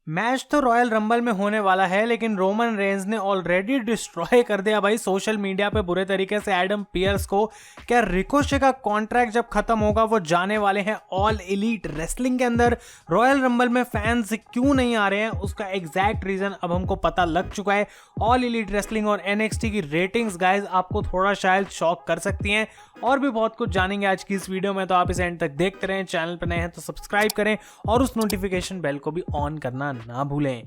Match तो royal rumble में होने वाला है, लेकिन रोमन रेंज ने ऑलरेडी डिस्ट्रॉय कर दिया भाई सोशल मीडिया पे बुरे तरीके से एडम पियर्स को। क्या रिकोशे का कॉन्ट्रैक्ट जब खत्म होगा वो जाने वाले हैं ऑल एलीट रेसलिंग के अंदर। रॉयल रंबल में फैंस क्यों नहीं आ रहे हैं उसका एग्जैक्ट रीजन अब हमको पता लग चुका है। ऑल एलीट रेसलिंग और एनएक्सटी की रेटिंग्स गाइज आपको थोड़ा शायद शॉक कर सकती हैं, और भी बहुत कुछ जानेंगे आज की इस वीडियो में, तो आप इसे एंड तक देखते रहें। चैनल पर नए हैं तो सब्सक्राइब करें और उस नोटिफिकेशन बेल को भी ऑन करना ना भूलें।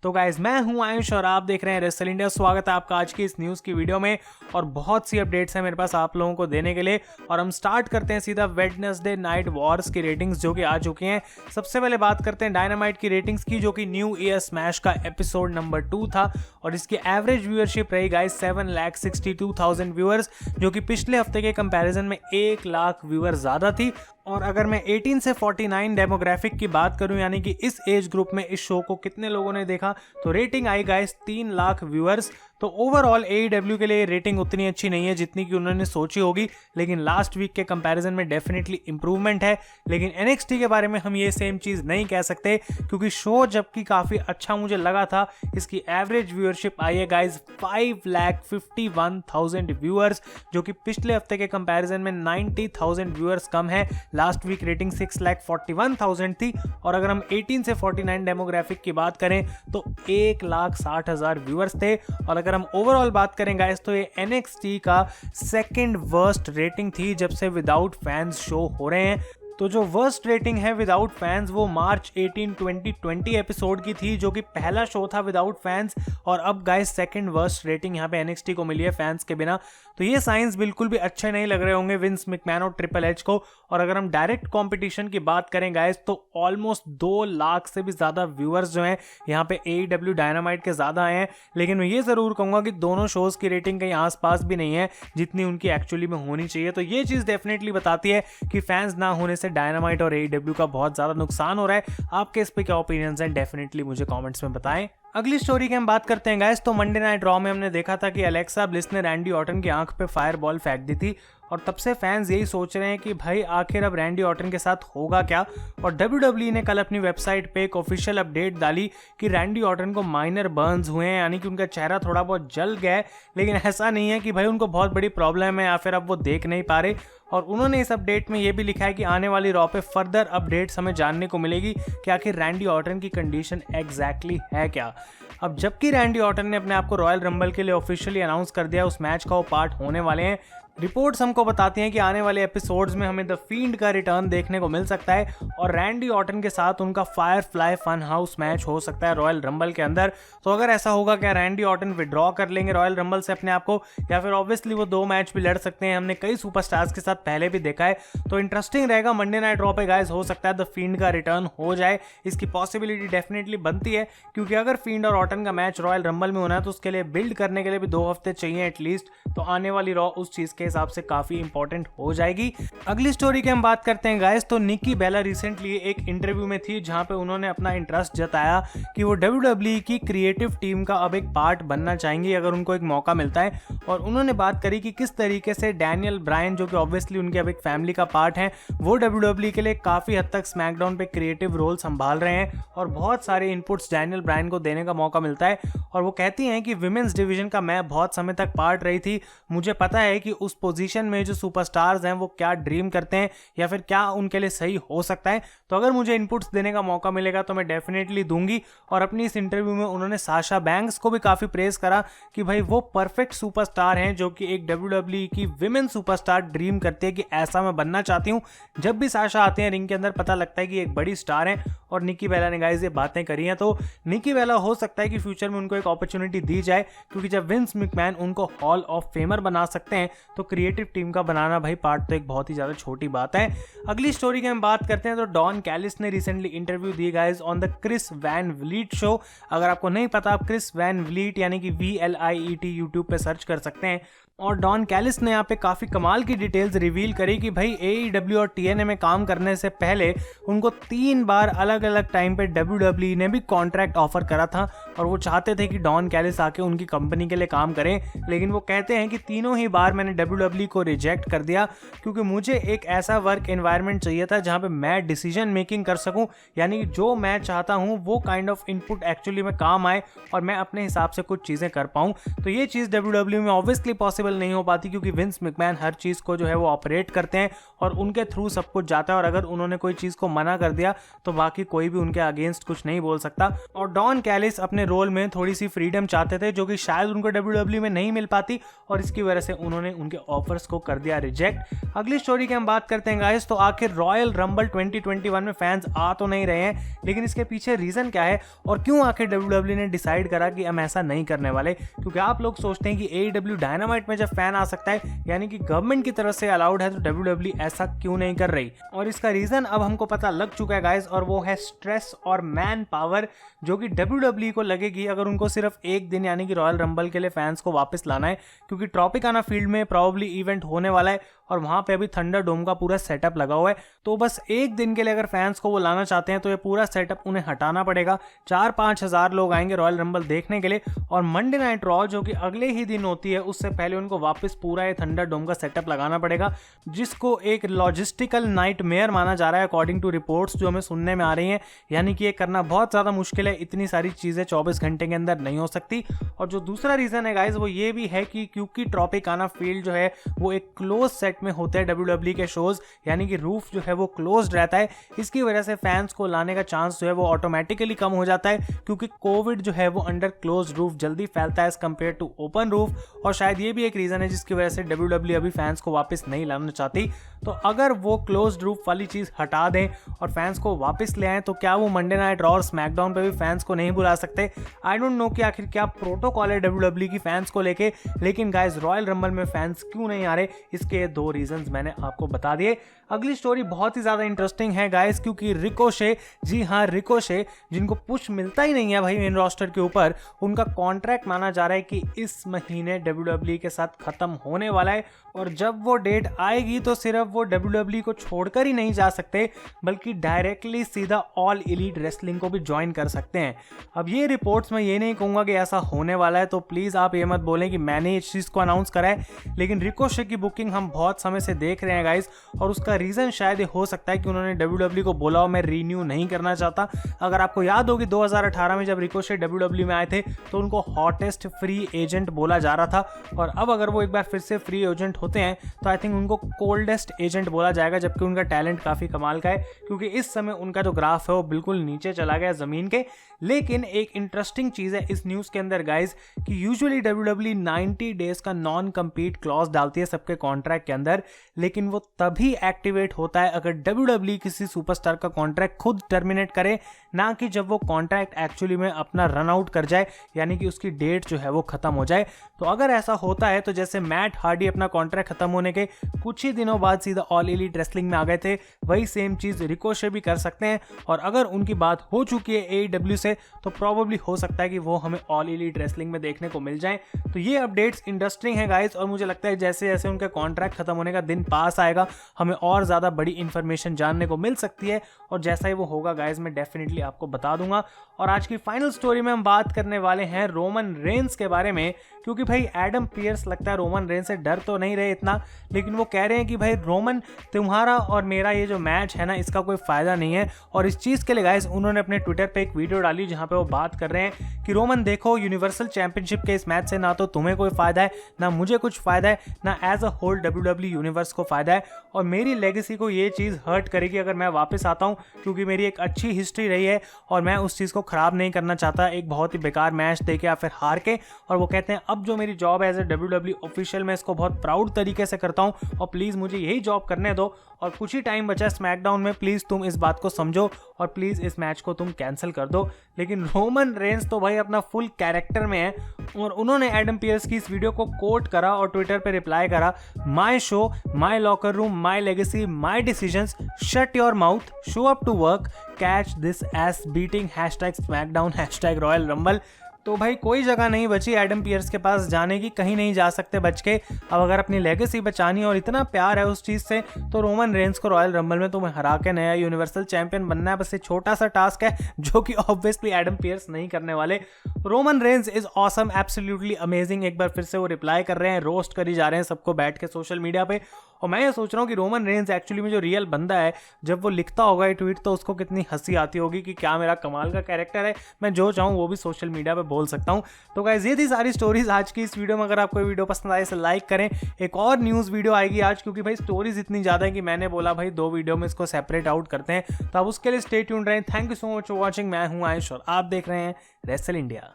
तो गाइज मैं हूं आयुष और आप देख रहे हैं रेसल इंडिया। स्वागत है आपका आज की इस न्यूज़ की वीडियो में, और बहुत सी अपडेट्स हैं मेरे पास आप लोगों को देने के लिए। और हम स्टार्ट करते हैं सीधा वेडनेसडे नाइट वॉर्स की रेटिंग्स जो कि आ चुकी हैं। सबसे पहले बात करते हैं डायनामाइट की रेटिंग्स की, जो कि न्यू ईयर स्मैश का एपिसोड नंबर 2 था, और इसकी एवरेज व्यूअरशिप रही गाइज 7,62,000 व्यूअर्स, जो कि पिछले हफ्ते के कंपैरिजन में 1 लाख व्यूअर ज़्यादा थी। और अगर मैं 18 से 49 डेमोग्राफिक की बात करूं, यानी कि इस एज ग्रुप में इस शो को कितने लोगों ने देखा, तो रेटिंग आई गाइस 3 लाख व्यूअर्स। तो ओवरऑल AEW के लिए रेटिंग उतनी अच्छी नहीं है जितनी कि उन्होंने सोची होगी, लेकिन लास्ट वीक के कंपैरिजन में डेफिनेटली इंप्रूवमेंट है। लेकिन NXT के बारे में हम ये सेम चीज़ नहीं कह सकते, क्योंकि शो जबकि काफ़ी अच्छा मुझे लगा था, इसकी एवरेज व्यूअरशिप आई है गाइज 5,51,000 व्यूअर्स, जो कि पिछले हफ्ते के कंपैरिजन में 90,000 व्यूअर्स कम है। लास्ट वीक रेटिंग 6,41,000 थी। और अगर हम 18 से 49 डेमोग्राफिक की बात करें तो 1,60,000 व्यूअर्स थे। और अगर हम ओवरऑल बात करें गाइस, तो ये NXT का सेकंड वर्स्ट रेटिंग थी जब से विदाउट फैंस शो हो रहे हैं। तो जो वर्स्ट रेटिंग है विदाउट फैंस वो मार्च 18, 2020 एपिसोड की थी, जो कि पहला शो था विदाउट फैंस। और अब गाइस सेकंड वर्स्ट रेटिंग यहाँ पे NXT को मिली है फैंस के बिना। तो ये साइंस बिल्कुल भी अच्छे नहीं लग रहे होंगे विंस मैकमैन और ट्रिपल एच को। और अगर हम डायरेक्ट कंपटीशन की बात करें गाइस, तो ऑलमोस्ट 2 लाख से भी ज़्यादा व्यूअर्स जो हैं यहाँ पे AEW डायनामाइट के ज़्यादा आए हैं। लेकिन मैं ये ज़रूर कहूँगा कि दोनों शोज़ की रेटिंग कहीं आसपास भी नहीं है जितनी उनकी एक्चुअली में होनी चाहिए। तो ये चीज़ डेफिनेटली बताती है कि फैंस ना होने से डायनामाइट और AEW का बहुत ज़्यादा नुकसान हो रहा है। आपके इस पे क्या ओपिनियंस हैं, डेफिनेटली मुझे कमेंट्स में बताएं। अगली स्टोरी की हम बात करते हैं गाइस, तो मंडे नाइट रॉ में हमने देखा था कि अलेक्सा ब्लिस ने रैंडी ऑर्टन की आंख पे फायर बॉल फेंक दी थी। और तब से फैंस यही सोच रहे हैं कि भाई आखिर अब रैंडी ऑर्टन के साथ होगा क्या। और WWE ने कल अपनी वेबसाइट पे एक ऑफिशियल अपडेट डाली कि रैंडी ऑर्टन को माइनर बर्न्स हुए हैं, यानी कि उनका चेहरा थोड़ा बहुत जल गया है। लेकिन ऐसा नहीं है कि भाई उनको बहुत बड़ी प्रॉब्लम है या फिर अब वो देख नहीं पा रहे। और उन्होंने इस अपडेट में ये भी लिखा है कि आने वाली रॉ पे फर्दर अपडेट्स हमें जानने को मिलेगी कि आखिर रैंडी ऑर्टन की कंडीशन एग्जैक्टली है क्या। अब जबकि रैंडी ऑर्टन ने अपने आप को रॉयल रंबल के लिए ऑफिशियली अनाउंस कर दिया, उस मैच का वो पार्ट होने वाले हैं। रिपोर्ट्स हमको बताती हैं कि आने वाले एपिसोड्स में हमें द फील्ड का रिटर्न देखने को मिल सकता है, और रैंडी ऑर्टन के साथ उनका फायरफ्लाई फन हाउस मैच हो सकता है रॉयल रंबल के अंदर। तो अगर ऐसा होगा, क्या रैंडी ऑर्टन विड्रॉ कर लेंगे रॉयल रंबल से अपने आप को, या फिर ऑब्वियसली वो 2 मैच भी लड़ सकते हैं। हमने कई सुपरस्टार्स के साथ पहले भी देखा है। तो इंटरेस्टिंग रहेगा मंडे नाइट रॉ पे गाइस, हो सकता है द फील्ड का रिटर्न हो जाए। इसकी पॉसिबिलिटी डेफिनेटली बनती है, क्योंकि अगर फील्ड और ऑर्टन का मैच रॉयल रंबल में होना है तो उसके लिए बिल्ड करने के लिए भी 2 हफ्ते चाहिए एटलीस्ट। तो आने वाली रॉ उस चीज के हिसाब से काफी इंपॉर्टेंट हो जाएगी। अगली स्टोरी की हम बात करते हैं गाइस, तो निकी बेला रिसेंटली एक इंटरव्यू में थी जहां पे उन्होंने अपना इंटरेस्ट जताया कि वो WWE की क्रिएटिव टीम का अब एक पार्ट बनना चाहेंगी अगर उनको एक मौका मिलता है। और उन्होंने बात करी कि किस तरीके से डैनियल ब्रायन, जो कि ऑब्वियसली उनके अब एक फैमिली का पार्ट है, वो WWE के लिए काफी हद तक स्मैकडाउन पे क्रिएटिव रोल संभाल रहे हैं, और बहुत सारे इनपुट्स डैनियल ब्रायन को देने का मौका मिलता है। और वो कहती हैं कि विमेंस डिवीजन का मैं बहुत समय तक पार्ट रही थी, मुझे पता है कि उस पोजीशन में जो सुपरस्टार्स हैं वो क्या ड्रीम करते हैं या फिर क्या उनके लिए सही हो सकता है। तो अगर मुझे इनपुट्स देने का मौका मिलेगा तो मैं डेफिनेटली दूंगी। और अपनी इस इंटरव्यू में उन्होंने साशा बैंक्स को भी काफी प्रेज करा कि भाई वो परफेक्ट सुपरस्टार हैं, जो कि एक WWE की विमेन सुपरस्टार ड्रीम करती है कि ऐसा मैं बनना चाहती हूँ। जब भी साशा आते हैं रिंग के अंदर पता लगता है कि एक बड़ी स्टार है। और निकी बेला ने गाइस ये बातें करी हैं, तो निकी बेला हो सकता है कि फ्यूचर में उनको एक अपॉर्चुनिटी दी जाए, क्योंकि जब विंस मैकमैन उनको हॉल ऑफ फेमर बना सकते हैं तो क्रिएटिव टीम का बनाना भाई पार्ट तो एक बहुत ही ज्यादा छोटी बात है। अगली स्टोरी की हम बात करते हैं, तो डॉन कैलिस ने रिसेंटली इंटरव्यू दी guys on the Chris Van Vliet show. अगर आपको नहीं पता, आप क्रिस वैन व्लीट यानी कि VLIET यूट्यूब पे सर्च कर सकते हैं। और डॉन कैलिस ने यहाँ पे काफ़ी कमाल की डिटेल्स रिवील करी कि भाई AEW और TNA में काम करने से पहले उनको 3 बार अलग अलग टाइम पे WWE ने भी कॉन्ट्रैक्ट ऑफर करा था और वो चाहते थे कि डॉन कैलिस आके उनकी कंपनी के लिए काम करें, लेकिन वो कहते हैं कि तीनों ही बार मैंने WWE को रिजेक्ट कर दिया क्योंकि मुझे एक ऐसा वर्क एनवायरनमेंट चाहिए था जहाँ पे मैं डिसीजन मेकिंग कर सकूँ, यानी कि जो मैं चाहता हूँ वो काइंड ऑफ इनपुट एक्चुअली में काम आए और मैं अपने हिसाब से कुछ चीज़ें कर पाऊँ। तो ये चीज़ WWE में ऑब्वियसली पॉसिबल नहीं हो पाती क्योंकि विंस मैकमैन हर चीज़ को जो है वो ऑपरेट करते हैं और उनके थ्रू सब कुछ जाता है और अगर उन्होंने कोई चीज़ को मना कर दिया तो बाकी कोई भी उनके अगेंस्ट कुछ नहीं बोल सकता। और डॉन कैलिस अपने रोल में थोड़ी सी फ्रीडम चाहते थे जो कि शायद उनको WWE में नहीं मिल पाती और इसकी वजह से उन्होंने उनके ऑफर्स को कर दिया रिजेक्ट। अगली स्टोरी की हम बात करते हैं गाइस, तो आखिर रॉयल रंबल 2021 में फैंस आ तो नहीं रहे हैं, लेकिन इसके पीछे रीजन क्या है और क्यों आखिर WWE ने डिसाइड करा कि हम ऐसा नहीं करने वाले। क्योंकि आप लोग सोचते हैं कि AEW डायनामाइट में जब फैन आ सकता है यानी कि गवर्नमेंट की तरफ से अलाउड है, तो WWE ऐसा क्यों नहीं कर रही। और इसका रीजन अब हमको पता लग चुका है गाइस, और वो है स्ट्रेस और मैन पावर जो कि WWE को लगेगी अगर उनको सिर्फ एक दिन यानी कि रॉयल रंबल के लिए फैंस को वापस लाना है, क्योंकि ट्रॉपिकाना फील्ड में प्रॉब्ली इवेंट होने वाला है और वहां पे अभी थंडर डोम का पूरा सेटअप लगा हुआ है। तो बस एक दिन के लिए अगर फैंस को वो लाना चाहते हैं तो ये पूरा सेटअप उन्हें हटाना पड़ेगा। 4-5 हज़ार लोग आएंगे रॉयल रंबल देखने के लिए और मंडे नाइट रॉ जो कि अगले ही दिन होती है उससे पहले उनको वापस पूरा ये थंडर डोम का सेटअप लगाना पड़ेगा, जिसको एक लॉजिस्टिकल नाइटमेयर माना जा रहा है अकॉर्डिंग टू रिपोर्ट्स जो हमें सुनने में आ रही हैं। यानी कि ये करना बहुत ज़्यादा मुश्किल है, इतनी सारी चीज़ें 24 घंटे के अंदर नहीं हो सकती। और जो दूसरा रीज़न है गाइज वो ये भी है कि क्योंकि ट्रॉपिकाना फील्ड जो है वो एक क्लोज सेट में होते हैं WWE के शोज, यानी कि रूफ जो है वो क्लोज्ड रहता है, इसकी वजह से फैंस को लाने का चांस जो है वो ऑटोमेटिकली कम हो जाता है क्योंकि कोविड जो है वो अंडर क्लोज रूफ जल्दी फैलता है as compare to open roof. और शायद ये भी एक रीज़न है जिसकी वजह से WWE अभी फैंस को वापस नहीं लाना चाहती। तो अगर वो क्लोज्ड रूफ वाली चीज़ हटा दें और फैंस को वापस ले आएँ तो क्या वो मंडे नाइट रॉ और स्मैकडाउन पे भी फैंस को नहीं बुला सकते। आई डोंट नो कि आखिर क्या प्रोटोकॉल है WWE की फैंस को लेके, लेकिन गाइज रॉयल रंबल में फैंस क्यों नहीं आ रहे, इसके 2 रीजंस मैंने आपको बता दिए। अगली स्टोरी बहुत ही ज़्यादा इंटरेस्टिंग है गाइस, क्योंकि रिकोशे, जी हाँ रिकोशे, जिनको पुश मिलता ही नहीं है भाई मेन रोस्टर के ऊपर, उनका कॉन्ट्रैक्ट माना जा रहा है कि इस महीने WWE के साथ खत्म होने वाला है और जब वो डेट आएगी तो सिर्फ वो WWE को छोड़कर ही नहीं जा सकते बल्कि डायरेक्टली सीधा ऑल एलीट रेसलिंग को भी ज्वाइन कर सकते हैं। अब ये रिपोर्ट्स मैं ये नहीं कहूँगा कि ऐसा होने वाला है, तो प्लीज़ आप ये मत बोलें कि मैंने इस चीज़ को अनाउंस करा है, लेकिन रिकोशे की बुकिंग हम बहुत समय से देख रहे हैं गाइस और उसका रीज़न शायद ये हो सकता है कि उन्होंने WWE को बोला हो मैं रीन्यू नहीं करना चाहता। अगर आपको याद होगी 2018 में जब रिकोशे WWE में आए थे तो उनको हॉटेस्ट फ्री एजेंट बोला जा रहा था और अब अगर वो एक बार फिर से फ्री एजेंट होते हैं तो आई थिंक उनको कोल्डेस्ट एजेंट बोला जाएगा, जबकि उनका टैलेंट काफ़ी कमाल का है क्योंकि इस समय उनका जो ग्राफ है वो बिल्कुल नीचे चला गया ज़मीन के। लेकिन एक इंटरेस्टिंग चीज़ है इस न्यूज़ के अंदर गाइज कि यूजुअली WWE 90 डेज का नॉन कम्पीट क्लॉज डालती है सबके कॉन्ट्रैक्ट के अंदर, लेकिन वो तभी एक्टिवेट होता है अगर WWE किसी सुपरस्टार का कॉन्ट्रैक्ट खुद टर्मिनेट करे, ना कि जब वो कॉन्ट्रैक्ट एक्चुअली में अपना रन आउट कर जाए, यानी कि उसकी डेट जो है वो खत्म हो जाए। तो अगर ऐसा होता है तो जैसे मैट हार्डी अपना कॉन्ट्रैक्ट खत्म होने के कुछ ही दिनों बाद सीधा ऑल एलीट रेसलिंग में आ गए थे, वही सेम चीज़ रिकोशे भी कर सकते हैं। और अगर उनकी बात हो चुकी है AEW से तो प्रॉबेबली हो सकता है कि वो हमें ऑल एलीट रेसलिंग में देखने को मिल जाए। तो ये अपडेट्स इंटरेस्टिंग है गाइस और मुझे लगता है जैसे जैसे उनका कॉन्ट्रैक्ट खत्म होने का दिन पास आएगा हमें और ज़्यादा बड़ी इंफॉर्मेशन जानने को मिल सकती है और जैसा ही वो होगा गाइस मैं डेफिनेटली आपको बता दूंगा। और आज की फाइनल स्टोरी में हम बात करने वाले हैं रोमन रेंस के बारे में, क्योंकि भाई एडम पियर्स लगता है रोमन रेंस से डर तो नहीं रहे इतना, लेकिन वो कह रहे हैं कि भाई रोमन तुम्हारा और मेरा ये जो मैच है ना इसका कोई फ़ायदा नहीं है। और इस चीज़ के लिए गाइस उन्होंने अपने ट्विटर पे एक वीडियो डाली जहाँ पे वो बात कर रहे हैं कि रोमन देखो यूनिवर्सल चैंपियनशिप के इस मैच से ना तो तुम्हें कोई फ़ायदा है, ना मुझे कुछ फ़ायदा है, ना as a whole WWE universe को फ़ायदा है और मेरी लेगेसी को ये चीज़ हर्ट करेगी अगर मैं वापस आता हूँ, क्योंकि मेरी एक अच्छी हिस्ट्री रही है और मैं उस चीज़ को ख़राब नहीं करना चाहता एक बहुत ही बेकार मैच दे के या फिर हार के। और वो कहते हैं अब जो मेरी जॉब है एज ए WWE ऑफिशियल मैं इसको बहुत प्राउड तरीके से करता हूँ और प्लीज़ मुझे यही जॉब करने दो और कुछ ही टाइम बचा स्मैकडाउन में, प्लीज़ तुम इस बात को समझो और प्लीज़ इस मैच को तुम कैंसिल कर दो। लेकिन रोमन रेंस तो भाई अपना फुल कैरेक्टर में है और उन्होंने एडम पियर्स की इस वीडियो को कोट करा और ट्विटर पे रिप्लाई करा, my show, my locker room, my legacy, my decisions, shut your mouth, show up to work, catch this ass beating, #SmackDown, #Royal Rumble. तो भाई कोई जगह नहीं बची एडम पियर्स के पास जाने की, कहीं नहीं जा सकते बच के। अब अगर अपनी लेगेसी बचानी और इतना प्यार है उस चीज़ से, तो रोमन रेंस को रॉयल रंबल में तुम्हें हरा के नया यूनिवर्सल चैंपियन बनना है। बस ये छोटा सा टास्क है जो कि ऑब्वियसली एडम पियर्स नहीं करने वाले। Roman Reigns is awesome, absolutely amazing. एक बार फिर से वो रिप्लाई कर रहे हैं, रोस्ट करी जा रहे हैं सबको बैठ के सोशल मीडिया पे। और मैं ये सोच रहा हूँ कि रोमन रेंस एक्चुअली में जो रियल बंदा है, जब वो लिखता होगा ये ट्वीट तो उसको कितनी हंसी आती होगी कि क्या मेरा कमाल का कैरेक्टर है, मैं जो चाहूँ वो भी सोशल मीडिया पे बोल सकता हूँ। तो गाइस ये थी सारी स्टोरीज आज की इस वीडियो में। अगर आपको वीडियो पसंद आए इसे लाइक करें। एक और न्यूज़ वीडियो आएगी आज, क्योंकि भाई स्टोरीज इतनी ज़्यादा है कि मैंने बोला भाई 2 वीडियो में इसको सेपरेट आउट करते हैं। तो आप उसके लिए स्टे ट्यून्ड रहें। Thank you so much for watching. मैं हूँ आयुष और आप देख रहे हैं रेसल इंडिया।